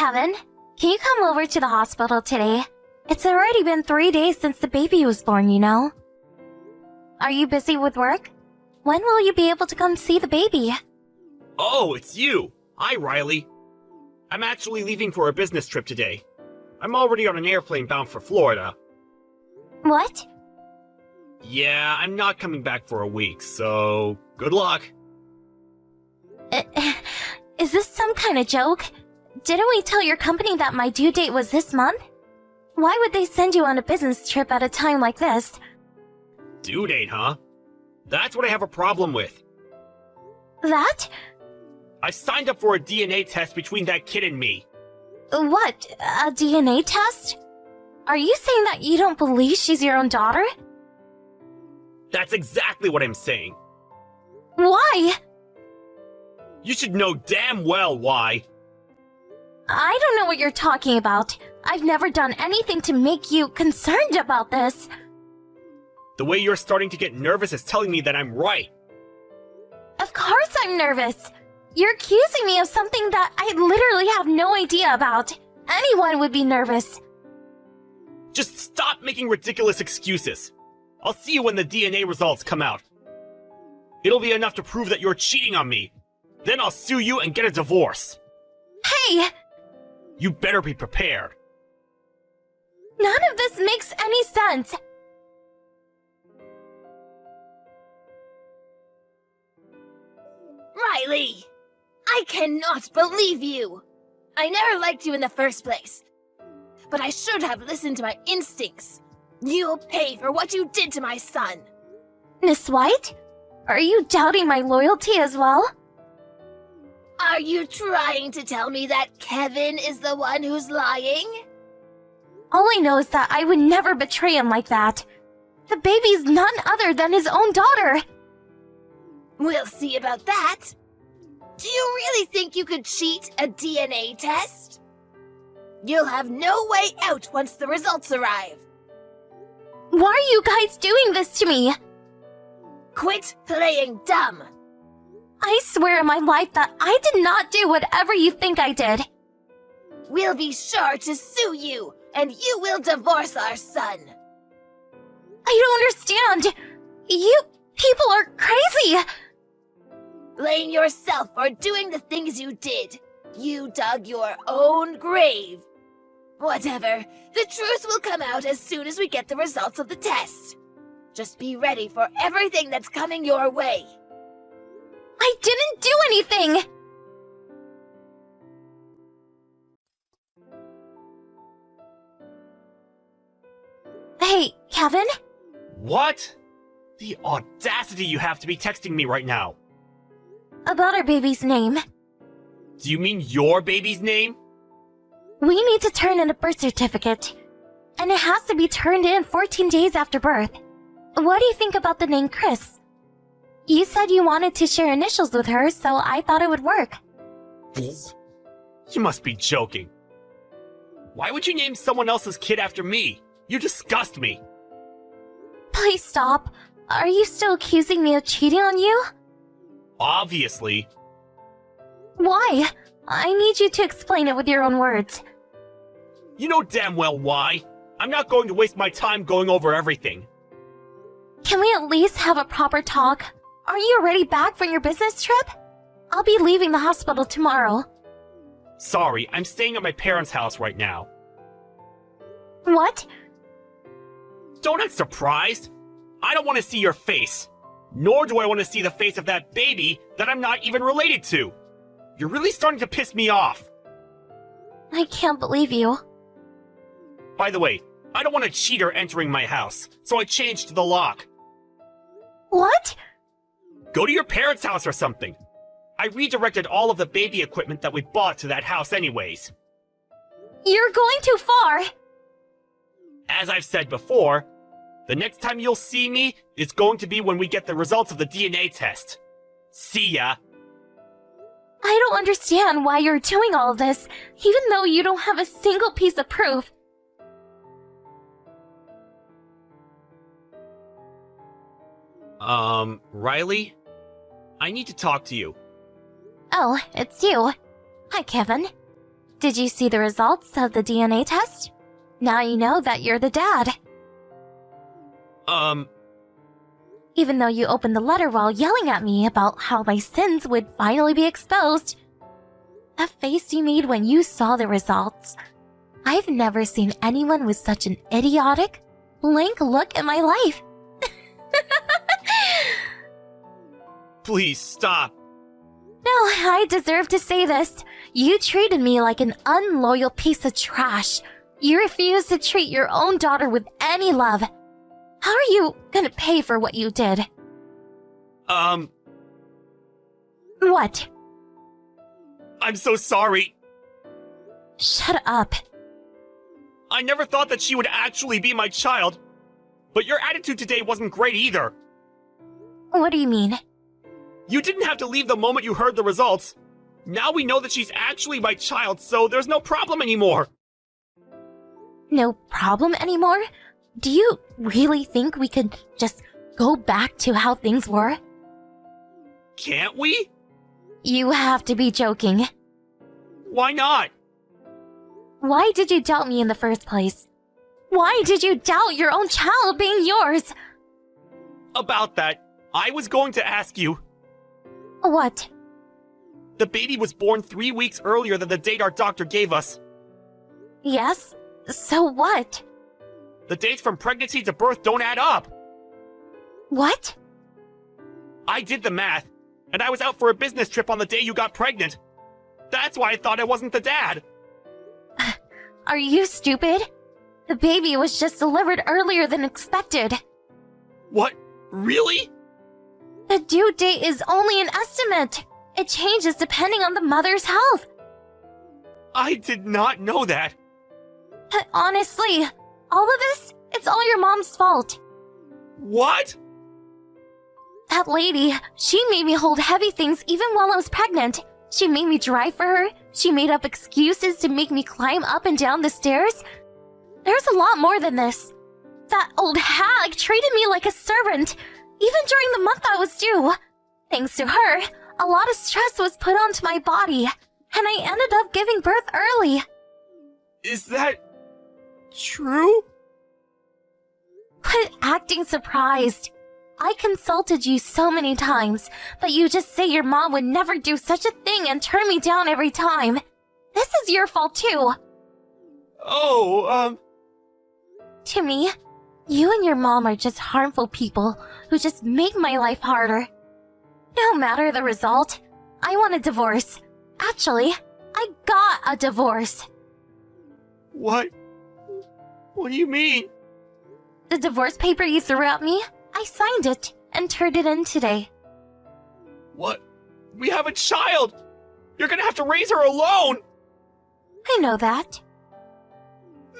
Kevin, can you come over to the hospital today? It's already been 3 days since the baby was born, you know. Are you busy with work? When will you be able to come see the baby? Oh, it's you! Hi, Riley. I'm actually leaving for a business trip today. I'm already on an airplane bound for Florida. What? Yeah, I'm not coming back for a week, so good luck. Is this some kind of joke? Didn't we tell your company that my due date was this month? Why would they send you on a business trip at a time like this? Due date, huh? That's what I have a problem with. That? I signed up for a DNA test between that kid and me. What? A DNA test? Are you saying that you don't believe she's your own daughter? That's exactly what I'm saying. Why? You should know damn well why. I don't know what you're talking about. I've never done anything to make you concerned about this. The way you're starting to get nervous is telling me that I'm right. Of course I'm nervous. You're accusing me of something that I literally have no idea about. Anyone would be nervous. Just stop making ridiculous excuses. I'll see you when the DNA results come out. It'll be enough to prove that you're cheating on me. Then I'll sue you and get a divorce. Hey! You better be prepared. None of this makes any sense. Riley! I cannot believe you! I never liked you in the first place. But I should have listened to my instincts. You'll pay for what you did to my son. Miss White? Are you doubting my loyalty as well? Are you trying to tell me that Kevin is the one who's lying? All I know is that I would never betray him like that. The baby's none other than his own daughter. We'll see about that. Do you really think you could cheat a DNA test? You'll have no way out once the results arrive. Why are you guys doing this to me? Quit playing dumb. I swear on my life that I did not do whatever you think I did. We'll be sure to sue you, and you will divorce our son. I don't understand. You people are crazy. Blame yourself for doing the things you did. You dug your own grave. Whatever, the truth will come out as soon as we get the results of the test. Just be ready for everything that's coming your way. I didn't do anything. Hey, Kevin? What? The audacity you have to be texting me right now. About our baby's name. Do you mean your baby's name? We need to turn in a birth certificate. And it has to be turned in 14 days after birth. What do you think about the name Chris? You said you wanted to share initials with her, so I thought it would work. You must be joking. Why would you name someone else's kid after me? You disgust me. Please stop. Are you still accusing me of cheating on you? Obviously. Why? I need you to explain it with your own words. You know damn well why. I'm not going to waste my time going over everything. Can we at least have a proper talk? Are you already back from your business trip? I'll be leaving the hospital tomorrow. Sorry, I'm staying at my parents' house right now. What? Don't act surprised. I don't want to see your face. Nor do I want to see the face of that baby that I'm not even related to. You're really starting to piss me off. I can't believe you. By the way, I don't want a cheater entering my house, so I changed the lock. What? Go to your parents' house or something. I redirected all of the baby equipment that we bought to that house anyways. You're going too far. As I've said before, the next time you'll see me is going to be when we get the results of the DNA test. See ya. I don't understand why you're doing all of this, even though you don't have a single piece of proof. Riley? I need to talk to you. Oh, it's you. Hi, Kevin. Did you see the results of the DNA test? Now you know that you're the dad. Even though you opened the letter while yelling at me about how my sins would finally be exposed, the face you made when you saw the results. I've never seen anyone with such an idiotic, blank look in my life. Please stop. No, I deserve to say this. You treated me like an unloyal piece of trash. You refused to treat your own daughter with any love. How are you gonna pay for what you did? What? I'm so sorry. Shut up. I never thought that she would actually be my child. But your attitude today wasn't great either. What do you mean? You didn't have to leave the moment you heard the results. Now we know that she's actually my child, so there's no problem anymore. No problem anymore? Do you really think we could just go back to how things were? Can't we? You have to be joking. Why not? Why did you doubt me in the first place? Why did you doubt your own child being yours? About that, I was going to ask you. What? The baby was born 3 weeks earlier than the date our doctor gave us. Yes? So what? The dates from pregnancy to birth don't add up. What? I did the math, and I was out for a business trip on the day you got pregnant. That's why I thought I wasn't the dad. Are you stupid? The baby was just delivered earlier than expected. What? Really? The due date is only an estimate. It changes depending on the mother's health. I did not know that. Honestly, all of this, it's all your mom's fault. What? That lady, she made me hold heavy things even while I was pregnant. She made me drive for her. She made up excuses to make me climb up and down the stairs. There's a lot more than this. That old hag treated me like a servant, even during the month I was due. Thanks to her, a lot of stress was put onto my body, and I ended up giving birth early. Is that true? Quit acting surprised. I consulted you so many times, but you just say your mom would never do such a thing and turn me down every time. This is your fault too. Oh, To me, you and your mom are just harmful people who just make my life harder. No matter the result, I want a divorce. Actually, I got a divorce. What? What do you mean? The divorce paper you threw at me, I signed it and turned it in today. What? We have a child! You're gonna have to raise her alone! I know that.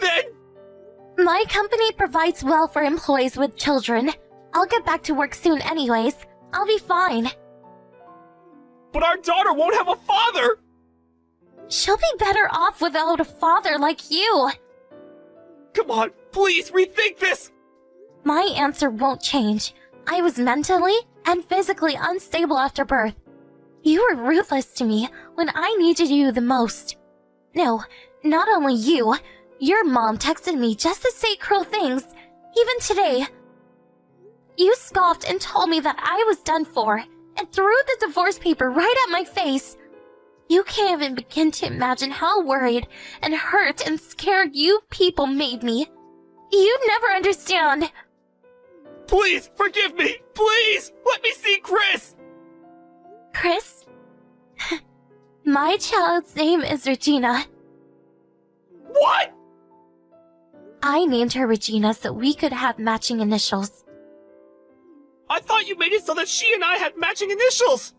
Then... My company provides well for employees with children. I'll get back to work soon anyways. I'll be fine. But our daughter won't have a father! She'll be better off without a father like you. Come on, please rethink this! My answer won't change. I was mentally and physically unstable after birth. You were ruthless to me when I needed you the most. No, not only you. Your mom texted me just to say cruel things, even today. You scoffed and told me that I was done for, and threw the divorce paper right at my face. You can't even begin to imagine how worried and hurt and scared you people made me. You'd never understand. Please, forgive me! Please! Let me see Chris! Chris? My child's name is Regina. What? I named her Regina so we could have matching initials. I thought you made it so that she and I had matching initials!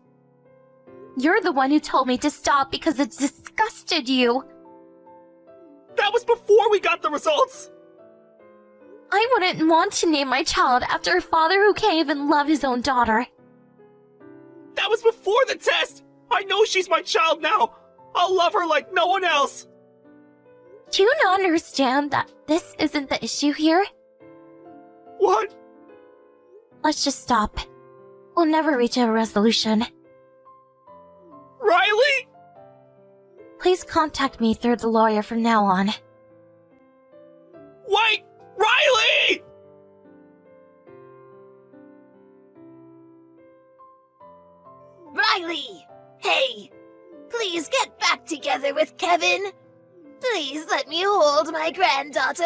You're the one who told me to stop because it disgusted you. That was before we got the results! I wouldn't want to name my child after a father who can't even love his own daughter. That was before the test! I know she's my child now! I'll love her like no one else! Do you not understand that this isn't the issue here? What? Let's just stop. We'll never reach a resolution. Riley? Please contact me through the lawyer from now on. Wait! Riley! Riley! Hey! Please get back together with Kevin. Please let me hold my granddaughter.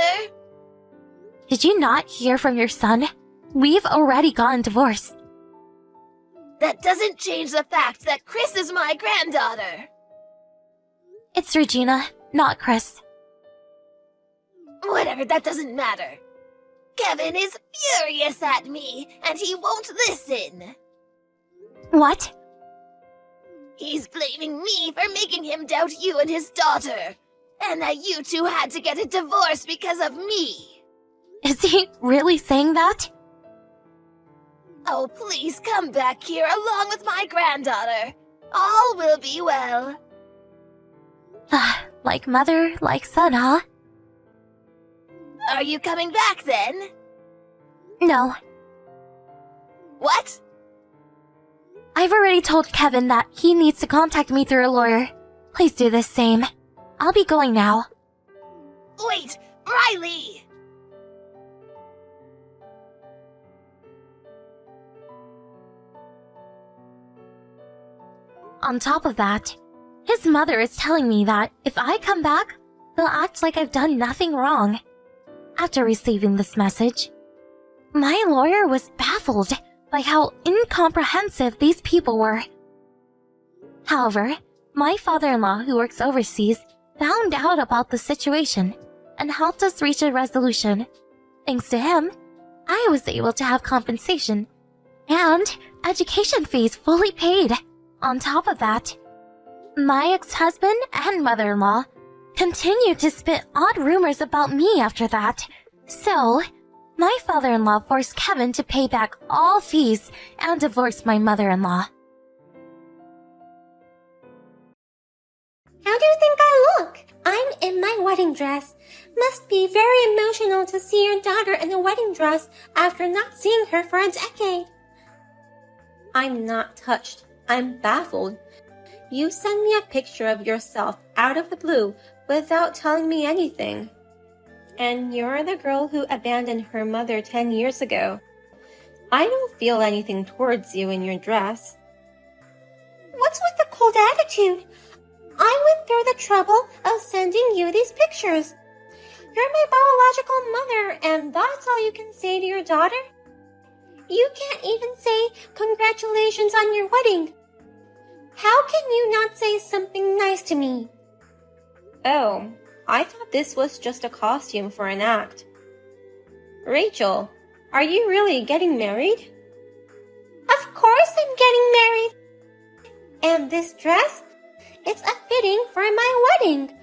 Did you not hear from your son? We've already gotten divorced. That doesn't change the fact that Chris is my granddaughter. It's Regina, not Chris. Whatever, that doesn't matter. Kevin is furious at me, and he won't listen. What? He's blaming me for making him doubt you and his daughter, and that you two had to get a divorce because of me. Is he really saying that? Oh, please come back here along with my granddaughter. All will be well. Like mother, like son, huh? Are you coming back then? No. What? I've already told Kevin that he needs to contact me through a lawyer. Please do the same. I'll be going now. Wait, Riley! On top of that, his mother is telling me that if I come back, they'll act like I've done nothing wrong. After receiving this message, my lawyer was baffled by how incomprehensive these people were. However, my father-in-law, who works overseas, found out about the situation and helped us reach a resolution. Thanks to him, I was able to have compensation and education fees fully paid. On top of that, my ex-husband and mother-in-law continued to spit odd rumors about me after that. So, my father-in-law forced Kevin to pay back all fees and divorce my mother-in-law. How do you think I look? I'm in my wedding dress. Must be very emotional to see your daughter in a wedding dress after not seeing her for a decade. I'm not touched. I'm baffled. You send me a picture of yourself out of the blue without telling me anything. And you're the girl who abandoned her mother 10 years ago. I don't feel anything towards you in your dress. What's with the cold attitude? I went through the trouble of sending you these pictures. You're my biological mother, and that's all you can say to your daughter? You can't even say congratulations on your wedding. How can you not say something nice to me? Oh, I thought this was just a costume for an act. Rachel, are you really getting married? Of course I'm getting married. And this dress? It's a fitting for my wedding.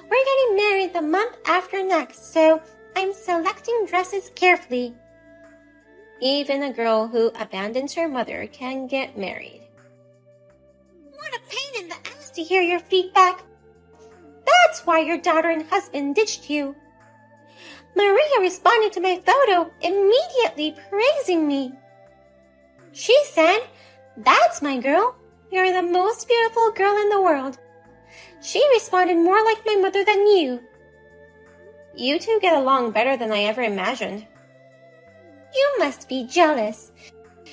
We're getting married the month after next, so I'm selecting dresses carefully. Even a girl who abandons her mother can get married. What a pain in the ass to hear your feedback. That's why your daughter and husband ditched you. Maria responded to my photo, immediately praising me. She said, "That's my girl. You're the most beautiful girl in the world." She responded more like my mother than you. You two get along better than I ever imagined. You must be jealous.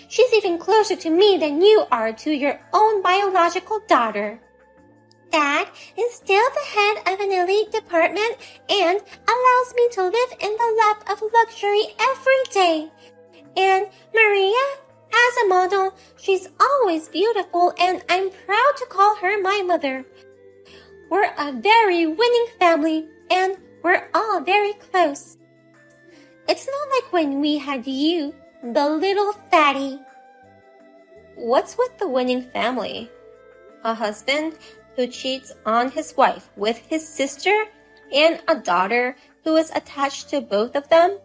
She's even closer to me than you are to your own biological daughter. Dad is still the head of an elite department and allows me to live in the lap of luxury every day. And Maria, as a model, she's always beautiful, and I'm proud to call her my mother. We're a very winning family, and we're all very close. It's not like when we had you, the little fatty. What's with the winning family? A husband who cheats on his wife with his sister and a daughter who is attached to both of them?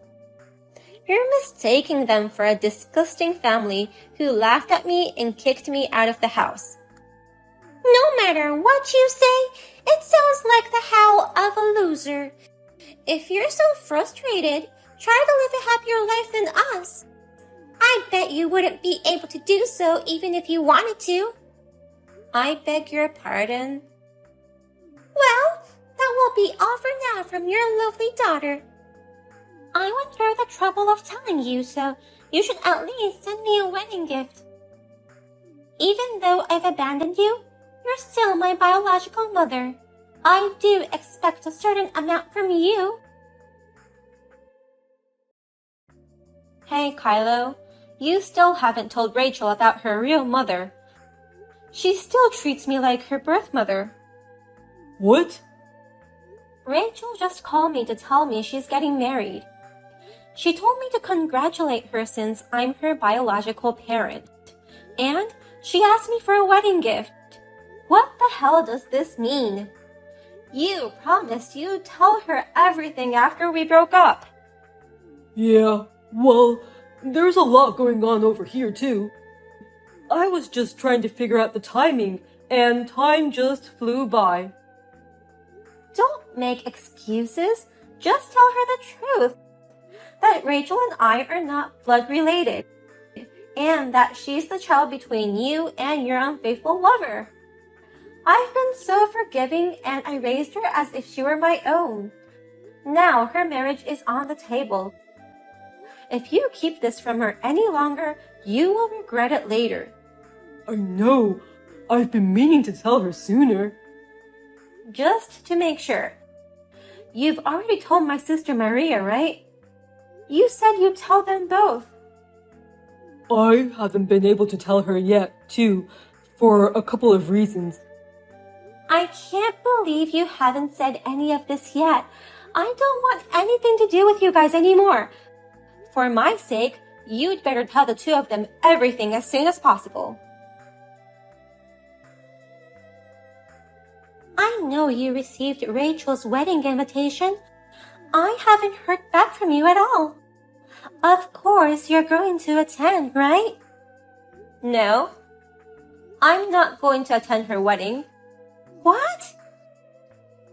You're mistaking them for a disgusting family who laughed at me and kicked me out of the house. No matter what you say, it sounds like the howl of a loser. If you're so frustrated, try to live a happier life than us. I bet you wouldn't be able to do so even if you wanted to. I beg your pardon? Well, that will be all for now from your lovely daughter. I went through the trouble of telling you, so you should at least send me a wedding gift. Even though I've abandoned you, you're still my biological mother. I do expect a certain amount from you. Hey, Kylo. You still haven't told Rachel about her real mother. She still treats me like her birth mother. What? Rachel just called me to tell me she's getting married. She told me to congratulate her since I'm her biological parent. And she asked me for a wedding gift. What the hell does this mean? You promised you'd tell her everything after we broke up. Yeah, well, there's a lot going on over here too. I was just trying to figure out the timing, and time just flew by. Don't make excuses. Just tell her the truth. That Rachel and I are not blood related. And that she's the child between you and your unfaithful lover. I've been so forgiving and I raised her as if she were my own. Now her marriage is on the table. If you keep this from her any longer, you will regret it later. I know. I've been meaning to tell her sooner. Just to make sure. You've already told my sister Maria, right? You said you'd tell them both. I haven't been able to tell her yet, too, for a couple of reasons. I can't believe you haven't said any of this yet. I don't want anything to do with you guys anymore. For my sake, you'd better tell the two of them everything as soon as possible. I know you received Rachel's wedding invitation. I haven't heard back from you at all. Of course you're going to attend, right? No. I'm not going to attend her wedding. What?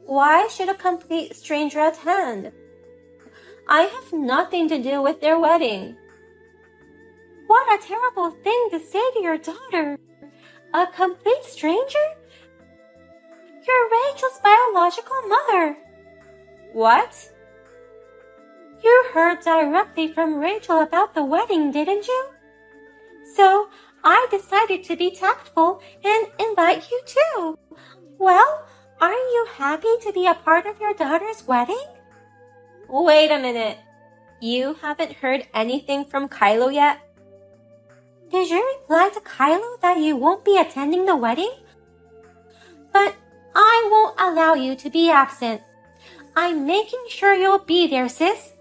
Why should a complete stranger attend? I have nothing to do with their wedding. What a terrible thing to say to your daughter. A complete stranger? You're Rachel's biological mother. What? You heard directly from Rachel about the wedding, didn't you? So I decided to be tactful and invite you too. Well, aren't you happy to be a part of your daughter's wedding? Wait a minute. You haven't heard anything from Kylo yet? Did you reply to Kylo that you won't be attending the wedding? But I won't allow you to be absent. I'm making sure you'll be there, sis.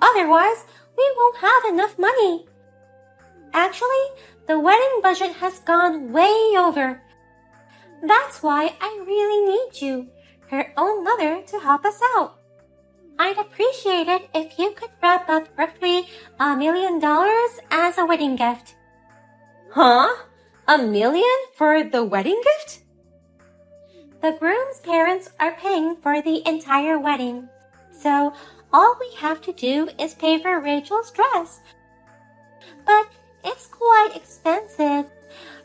Otherwise, we won't have enough money. Actually, the wedding budget has gone way over. That's why I really need you, her own mother, to help us out. I'd appreciate it if you could wrap up roughly $1 million as a wedding gift. Huh? $1 million for the wedding gift? The groom's parents are paying for the entire wedding. So all we have to do is pay for Rachel's dress. But it's quite expensive.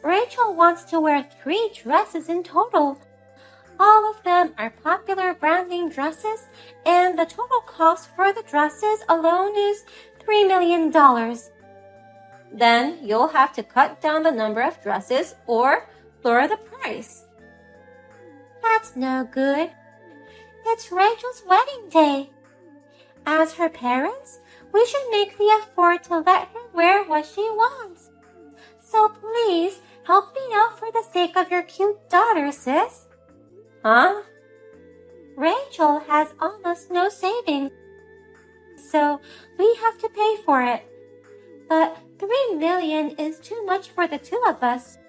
Rachel wants to wear 3 dresses in total. All of them are popular brand name dresses, and the total cost for the dresses alone is $3 million. Then you'll have to cut down the number of dresses or lower the price. That's no good. It's Rachel's wedding day. As her parents, we should make the effort to let her wear what she wants. So please, help me out for the sake of your cute daughter, sis. Huh? Rachel has almost no savings, so we have to pay for it. But $3 million is too much for the two of us.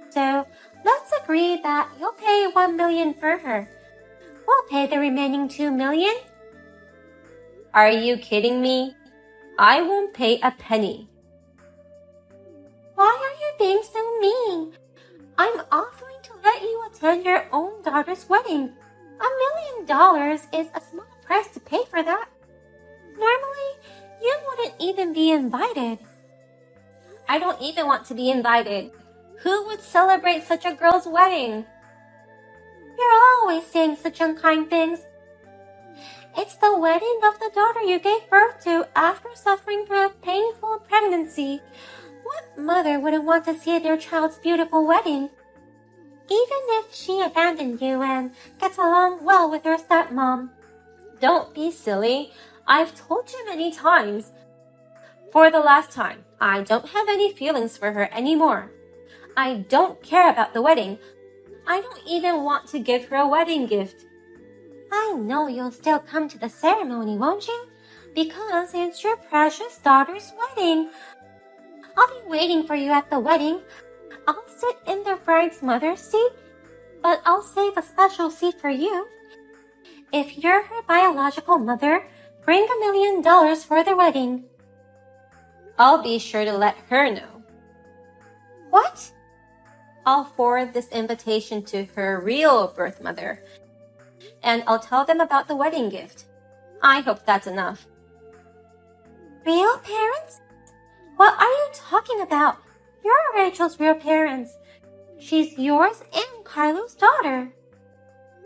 So let's agree that you'll pay $1 million for her. We'll pay the remaining $2 million. Are you kidding me? I won't pay a penny. Why are you being so mean? I'm offering to let you attend your own daughter's wedding. $1 million is a small price to pay for that. Normally, you wouldn't even be invited. I don't even want to be invited. Who would celebrate such a girl's wedding? You're always saying such unkind things. It's the wedding of the daughter you gave birth to after suffering through a painful pregnancy. What mother wouldn't want to see their child's beautiful wedding? Even if she abandoned you and gets along well with her stepmom. Don't be silly. I've told you many times. For the last time, I don't have any feelings for her anymore. I don't care about the wedding. I don't even want to give her a wedding gift. I know you'll still come to the ceremony, won't you? Because it's your precious daughter's wedding. I'll be waiting for you at the wedding. I'll sit in the bride's mother's seat, but I'll save a special seat for you. If you're her biological mother, bring $1 million for the wedding. I'll be sure to let her know. What? I'll forward this invitation to her real birth mother, and I'll tell them about the wedding gift. I hope that's enough. Real parents? What are you talking about? You're Rachel's real parents. She's yours and Kylo's daughter.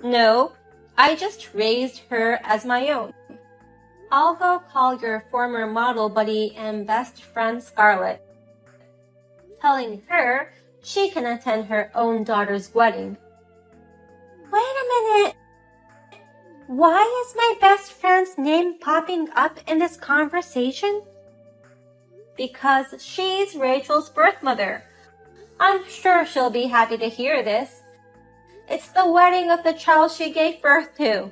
No, I just raised her as my own. I'll go call your former model buddy and best friend Scarlett, telling her she can attend her own daughter's wedding. Wait a minute. Why is my best friend's name popping up in this conversation? Because she's Rachel's birth mother. I'm sure she'll be happy to hear this. It's the wedding of the child she gave birth to.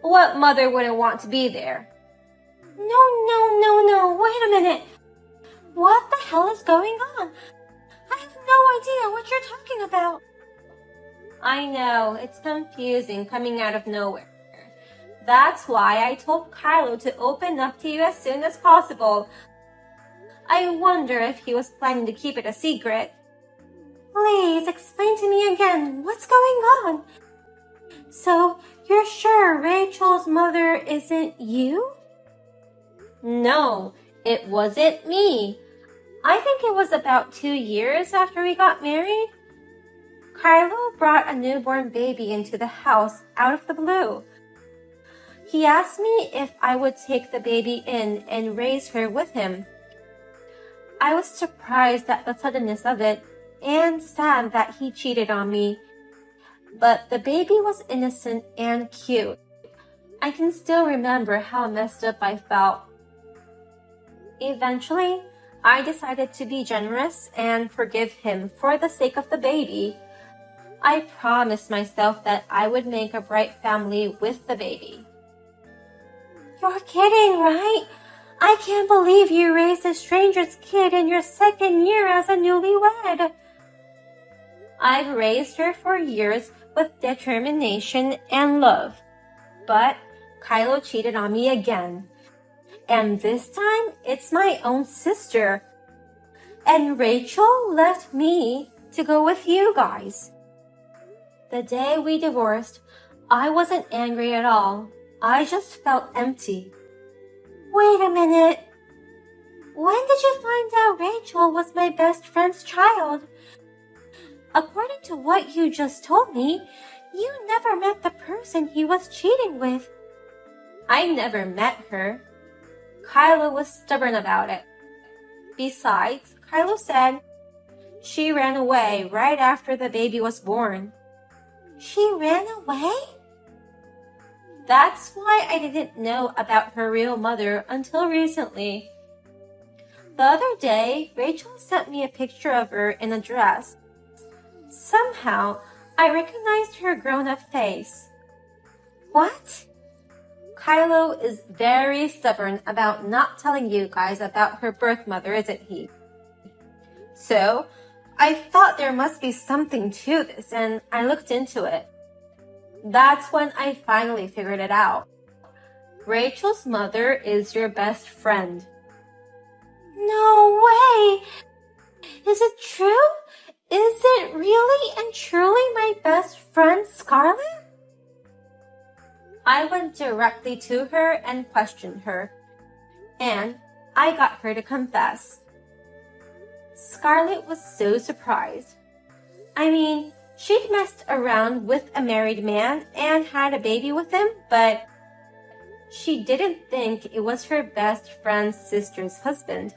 What mother wouldn't want to be there? No. Wait a minute. What the hell is going on? I have no idea what you're talking about. I know, it's confusing coming out of nowhere. That's why I told Kylo to open up to you as soon as possible. I wonder if he was planning to keep it a secret. Please explain to me again what's going on. So, you're sure Rachel's mother isn't you? No, it wasn't me. I think it was about 2 years after we got married. Kylo brought a newborn baby into the house out of the blue. He asked me if I would take the baby in and raise her with him. I was surprised at the suddenness of it and sad that he cheated on me. But the baby was innocent and cute. I can still remember how messed up I felt. Eventually, I decided to be generous and forgive him for the sake of the baby. I promised myself that I would make a bright family with the baby. You're kidding, right? I can't believe you raised a stranger's kid in your 2nd year as a newlywed. I've raised her for years with determination and love. But Kylo cheated on me again. And this time, it's my own sister. And Rachel left me to go with you guys. The day we divorced, I wasn't angry at all. I just felt empty. Wait a minute. When did you find out Rachel was my best friend's child? According to what you just told me, you never met the person he was cheating with. I never met her. Kylo was stubborn about it. Besides, Kylo said she ran away right after the baby was born. She ran away? That's why I didn't know about her real mother until recently. The other day, Rachel sent me a picture of her in a dress. Somehow, I recognized her grown-up face. What? Kylo is very stubborn about not telling you guys about her birth mother, isn't he? So, I thought there must be something to this, and I looked into it. That's when I finally figured it out. Rachel's mother is your best friend. No way! Is it true? Is it really and truly my best friend Scarlett? I went directly to her and questioned her, and I got her to confess. Scarlett was so surprised. I mean, She'd messed around with a married man and had a baby with him, but she didn't think it was her best friend's sister's husband.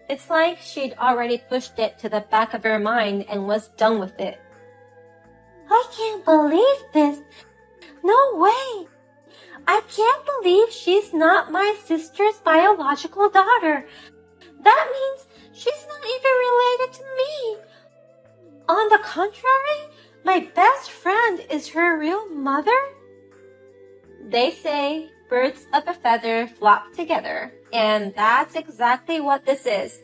It's like she'd already pushed it to the back of her mind and was done with it. I can't believe this. No way. I can't believe she's not my sister's biological daughter. That means she's not even related to me. On the contrary, my best friend is her real mother? They say birds of a feather flock together, and that's exactly what this is.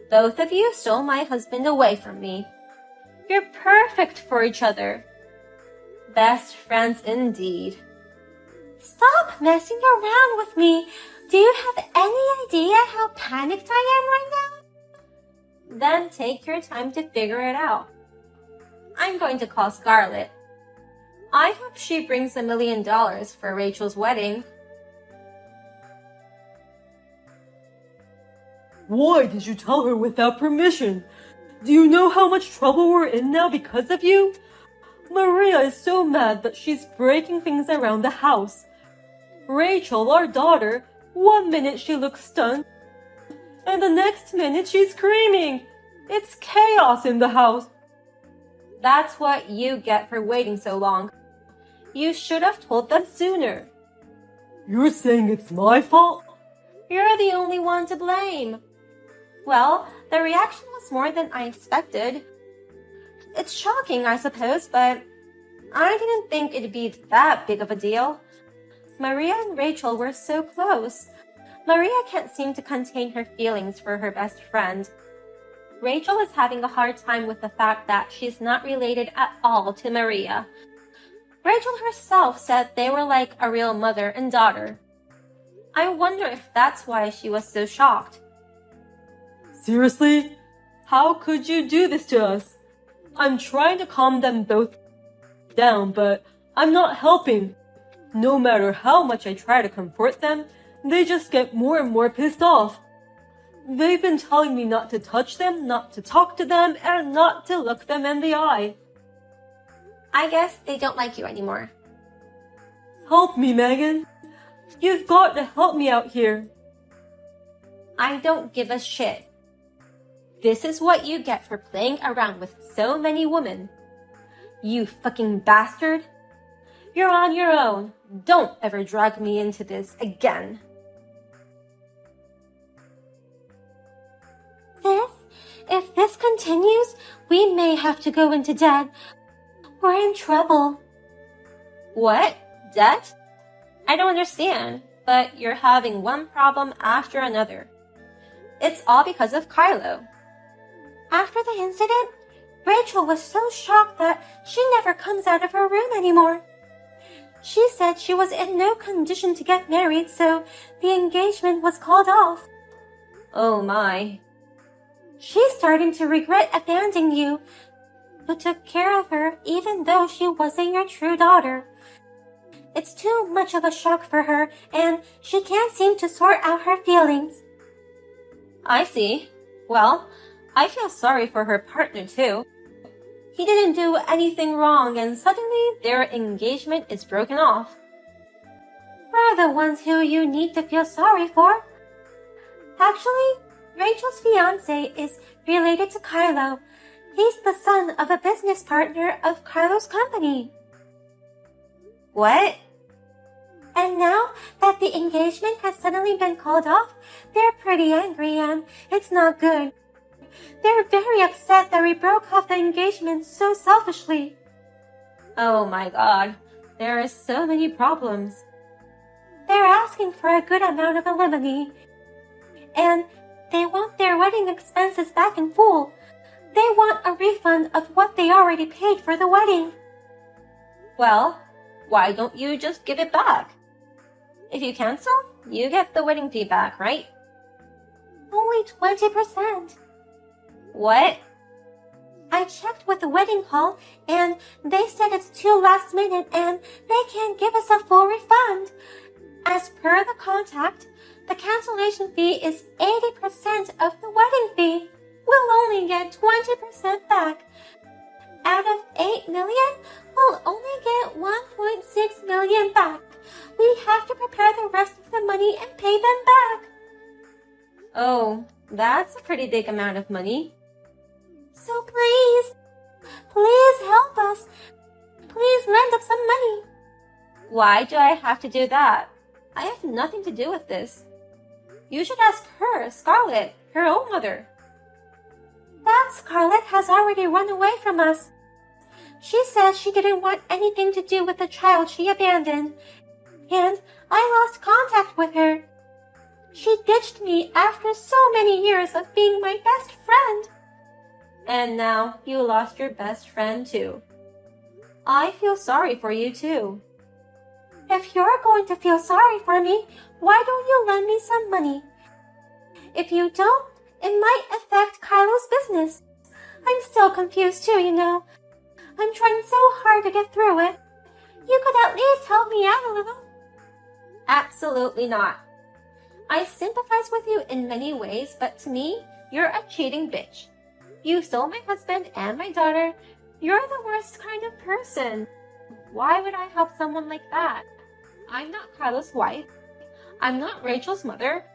Both of you stole my husband away from me. You're perfect for each other. Best friends indeed. Stop messing around with me. Do you have any idea how panicked I am right now? Then take your time to figure it out. I'm going to call Scarlett. I hope she brings $1 million for Rachel's wedding. Why did you tell her without permission? Do you know how much trouble we're in now because of you? Maria is so mad that she's breaking things around the house. Rachel, our daughter, one minute she looks stunned, and the next minute she's screaming. It's chaos in the house. That's what you get for waiting so long. You should have told them sooner. You're saying it's my fault? You're the only one to blame. Well, the reaction was more than I expected. It's shocking, I suppose, but I didn't think it'd be that big of a deal. Maria and Rachel were so close. Maria can't seem to contain her feelings for her best friend. Rachel is having a hard time with the fact that she's not related at all to Maria. Rachel herself said they were like a real mother and daughter. I wonder if that's why she was so shocked. Seriously? How could you do this to us? I'm trying to calm them both down, but I'm not helping. No matter how much I try to comfort them, they just get more and more pissed off. They've been telling me not to touch them, not to talk to them, and not to look them in the eye. I guess they don't like you anymore. Help me, Megan. You've got to help me out here. I don't give a shit. This is what you get for playing around with so many women. You fucking bastard. You're on your own. Don't ever drag me into this again. Sis, if this continues, we may have to go into debt. We're in trouble. What? Debt? I don't understand, but you're having one problem after another. It's all because of Kylo. After the incident, Rachel was so shocked that she never comes out of her room anymore. She said she was in no condition to get married, so the engagement was called off. Oh my. She's starting to regret abandoning you, but took care of her even though she wasn't your true daughter. It's too much of a shock for her, and she can't seem to sort out her feelings. I see. Well, I feel sorry for her partner too. He didn't do anything wrong and suddenly their engagement is broken off. We're the ones who you need to feel sorry for. Actually, Rachel's fiance is related to Kylo. He's the son of a business partner of Kylo's company. What? And now that the engagement has suddenly been called off, they're pretty angry and it's not good. They're very upset that we broke off the engagement so selfishly. Oh my god, there are so many problems. They're asking for a good amount of alimony. And they want their wedding expenses back in full. They want a refund of what they already paid for the wedding. Well, why don't you just give it back? If you cancel, you get the wedding fee back, right? Only 20%. What? I checked with the wedding hall and they said it's too last minute and they can't give us a full refund. As per the contract, the cancellation fee is 80% of the wedding fee. We'll only get 20% back. Out of we have to prepare the rest of the money and pay them back. Oh, that's a pretty big amount of money. So please help us. Please lend us some money. Why do I have to do that? I have nothing to do with this. You should ask her, Scarlet, her own mother. That Scarlet has already run away from us. She said she didn't want anything to do with the child she abandoned, and I lost contact with her. She ditched me after so many years of being my best friend. And now you lost your best friend too. I feel sorry for you too. If you're going to feel sorry for me, why don't you lend me some money? If you don't, it might affect Kylo's business. I'm still confused too, you know. I'm trying so hard to get through it. You could at least help me out a little. Absolutely not. I sympathize with you in many ways, but to me, you're a cheating bitch. You stole my husband and my daughter. You're the worst kind of person. Why would I help someone like that? I'm not Kylo's wife. I'm not Rachel's mother.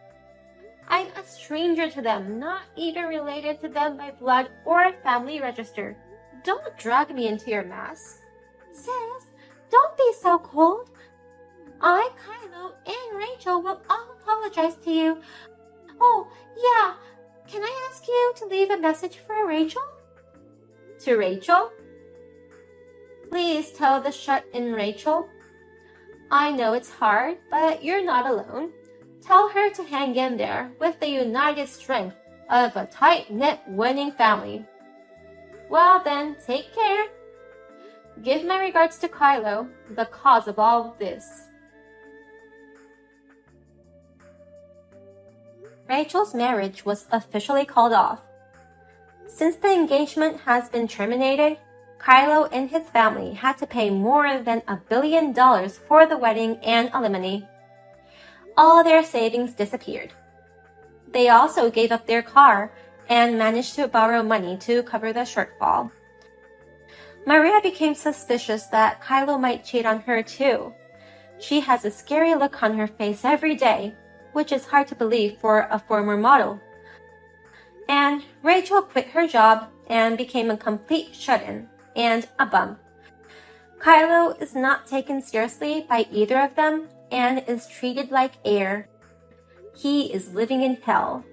I'm a stranger to them, not even related to them by blood or family register. Don't drag me into your mess. Sis, don't be so cold. I, Kylo, and Rachel will all apologize to you. Oh, yeah. Can I ask you to leave a message for Rachel? To Rachel? Please tell the shut-in Rachel. I know it's hard, but you're not alone. Tell her to hang in there with the united strength of a tight-knit winning family. Well then, take care. Give my regards to Kylo, the cause of all this. Rachel's marriage was officially called off. Since the engagement has been terminated, Kylo and his family had to pay more than $1 billion for the wedding and alimony. All their savings disappeared. They also gave up their car and managed to borrow money to cover the shortfall. Maria became suspicious that Kylo might cheat on her too. She has a scary look on her face every day, which is hard to believe for a former model. And Rachel quit her job and became a complete shut-in and a bum. Kylo is not taken seriously by either of them and is treated like air. He is living in hell.